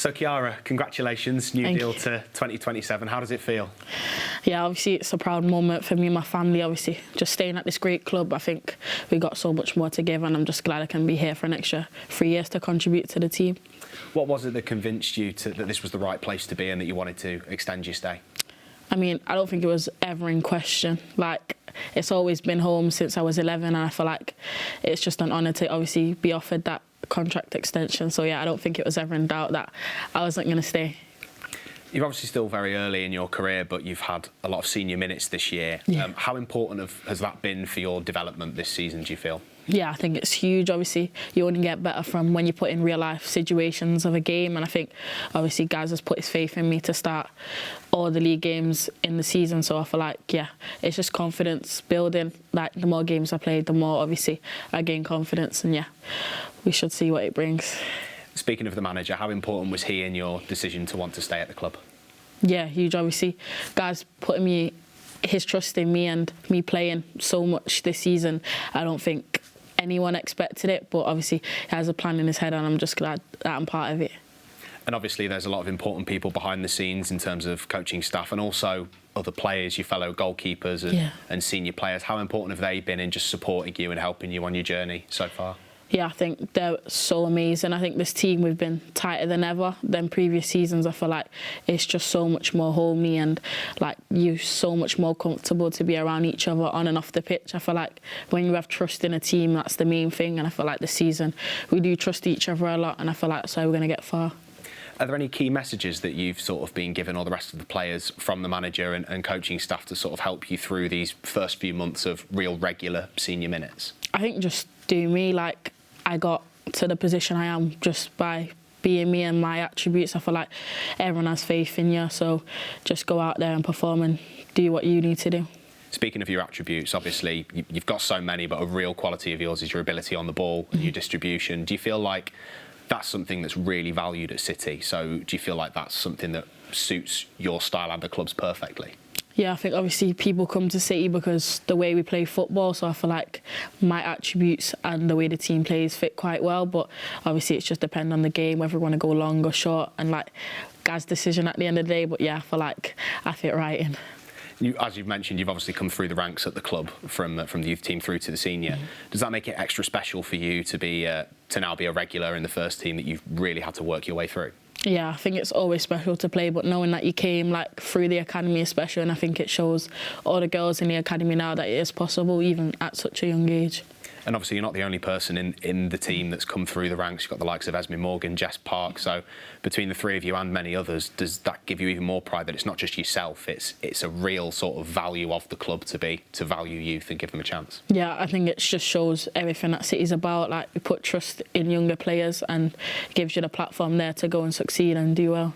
So Khiara, congratulations, new deal to 2027. How does it feel? Yeah, obviously it's a proud moment for me and my family, obviously. Just staying at this great club, I think we got so much more to give, and I'm just glad I can be here for an extra 3 years to contribute to the team. What was it that convinced you that this was the right place to be and that you wanted to extend your stay? I mean, I don't think it was ever in question. Like, it's always been home since I was 11, and I feel like it's just an honour to obviously be offered that contract extension. So yeah, I don't think it was ever in doubt that I wasn't going to stay. You're obviously still very early in your career, but you've had a lot of senior minutes this year. Yeah. How important has that been for your development this season, do you feel? Yeah, I think it's huge. Obviously, you only get better from when you put in real-life situations of a game, and I think, obviously, Gaz has put his faith in me to start all the league games in the season, so I feel like, yeah, it's just confidence building. Like, the more games I play, the more, obviously, I gain confidence, and yeah, we should see what it brings. Speaking of the manager, how important was he in your decision to want to stay at the club? Yeah, huge, obviously. Gaz putting his trust in me and me playing so much this season, I don't think anyone expected it, but obviously he has a plan in his head, and I'm just glad that I'm part of it. And obviously there's a lot of important people behind the scenes in terms of coaching staff and also other players, your fellow goalkeepers and senior players. How important have they been in just supporting you and helping you on your journey so far? Yeah, I think they're so amazing. I think this team, we've been tighter than ever than previous seasons. I feel like it's just so much more homey, and like you're so much more comfortable to be around each other on and off the pitch. I feel like when you have trust in a team, that's the main thing. And I feel like this season we do trust each other a lot, and I feel like that's how we're going to get far. Are there any key messages that you've sort of been given, or the rest of the players, from the manager and coaching staff to sort of help you through these first few months of real regular senior minutes? I think just do me. Like, I got to the position I am just by being me and my attributes. I feel like everyone has faith in you, so just go out there and perform and do what you need to do. Speaking of your attributes, obviously you've got so many, but a real quality of yours is your ability on the ball and your distribution. Do you feel like that's something that's really valued at City? So do you feel like that's something that suits your style and the club's perfectly? Yeah, I think obviously people come to City because the way we play football, so I feel like my attributes and the way the team plays fit quite well, but obviously it's just depend on the game, whether we want to go long or short, and like Gaz's decision at the end of the day, but yeah, I feel like I fit right in. As you've mentioned, you've obviously come through the ranks at the club from the youth team through to the senior. Does that make it extra special for you to now be a regular in the first team that you've really had to work your way through? Yeah, I think it's always special to play, but knowing that you came like through the academy is special, and I think it shows all the girls in the academy now that it is possible, even at such a young age. And obviously you're not the only person in the team that's come through the ranks. You've got the likes of Esme Morgan, Jess Park. So between the three of you and many others, does that give you even more pride that it's not just yourself, it's a real sort of value of the club to value youth and give them a chance? Yeah, I think it just shows everything that City's about. Like, we put trust in younger players, and it gives you the platform there to go and succeed and do well.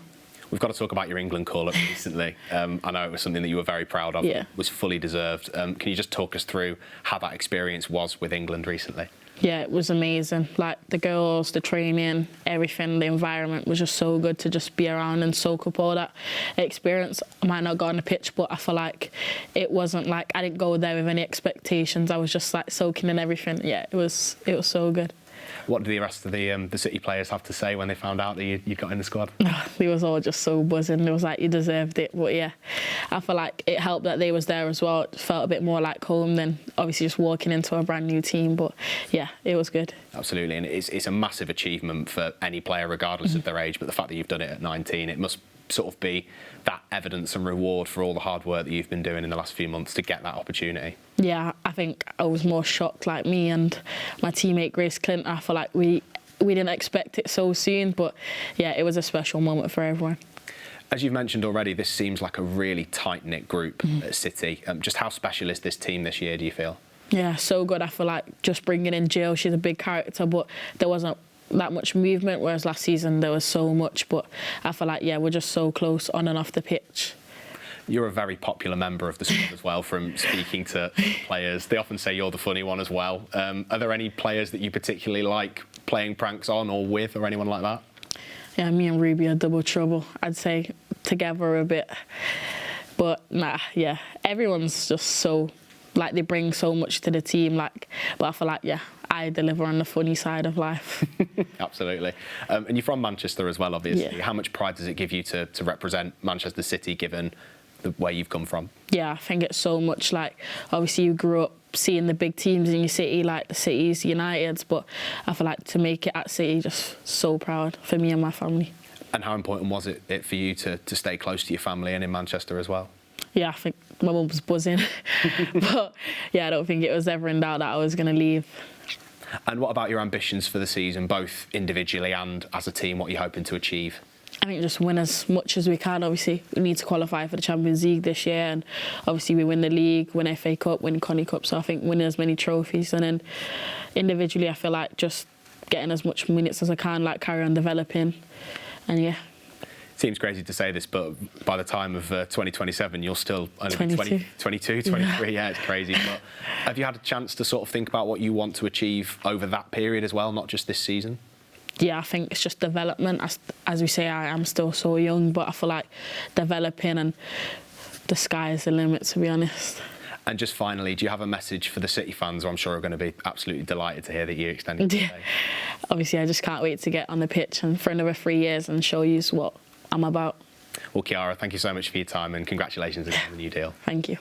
We've got to talk about your England call-up recently. I know it was something that you were very proud of. Yeah. It was fully deserved. Can you just talk us through how that experience was with England recently? Yeah, it was amazing. Like, the girls, the training, everything, the environment was just so good to just be around and soak up all that experience. I might not go on the pitch, but I feel like it wasn't like I didn't go there with any expectations. I was just like soaking in everything. Yeah, it was so good. What did the rest of the City players have to say when they found out that you got in the squad? They was all just so buzzing. They was like, you deserved it. But yeah, I feel like it helped that they was there as well. It felt a bit more like home than obviously just walking into a brand new team. But yeah, it was good. Absolutely, and it's a massive achievement for any player, regardless of their age. But the fact that you've done it at 19, it must sort of be that evidence and reward for all the hard work that you've been doing in the last few months to get that opportunity. Yeah, I think I was more shocked, like me and my teammate Grace Clinton. I feel like we didn't expect it so soon, but yeah, it was a special moment for everyone. As you've mentioned already, this seems like a really tight-knit group at City. Just how special is this team this year, do you feel? Yeah, so good. I feel like just bringing in Jill, she's a big character, but there wasn't that much movement, whereas last season there was so much. But I feel like, yeah, we're just so close on and off the pitch. You're a very popular member of the squad as well, from speaking to players. They often say you're the funny one as well. Are there any players that you particularly like playing pranks on or with, or anyone like that? Yeah, me and Ruby are double trouble, I'd say, together a bit. But nah, yeah, everyone's just so, like, they bring so much to the team, like, but I feel like, yeah, I deliver on the funny side of life. Absolutely. And you're from Manchester as well, obviously. Yeah. How much pride does it give you to represent Manchester City, given where you've come from? Yeah, I think it's so much. Like, obviously you grew up seeing the big teams in your city, like the City's, United's, but I feel like to make it at City, just so proud for me and my family. And how important was it for you to stay close to your family and in Manchester as well? Yeah, I think my mum was buzzing. But yeah, I don't think it was ever in doubt that I was going to leave. And what about your ambitions for the season, both individually and as a team? What are you hoping to achieve? I think just win as much as we can. Obviously, we need to qualify for the Champions League this year, and obviously we win the league, win FA Cup, win Connie Cup. So I think winning as many trophies, and then individually, I feel like just getting as much minutes as I can, like carry on developing, and yeah. Seems crazy to say this, but by the time of 2027, you'll still only 22. 22, 23. Yeah, it's crazy. But have you had a chance to sort of think about what you want to achieve over that period as well, not just this season? Yeah, I think it's just development. As we say, I am still so young, but I feel like developing, and the sky is the limit, to be honest. And just finally, do you have a message for the City fans, who I'm sure are going to be absolutely delighted to hear that you extended today? Obviously, I just can't wait to get on the pitch and for another 3 years and show you what I'm about. Well, Khiara, thank you so much for your time, and congratulations again on the new deal. Thank you.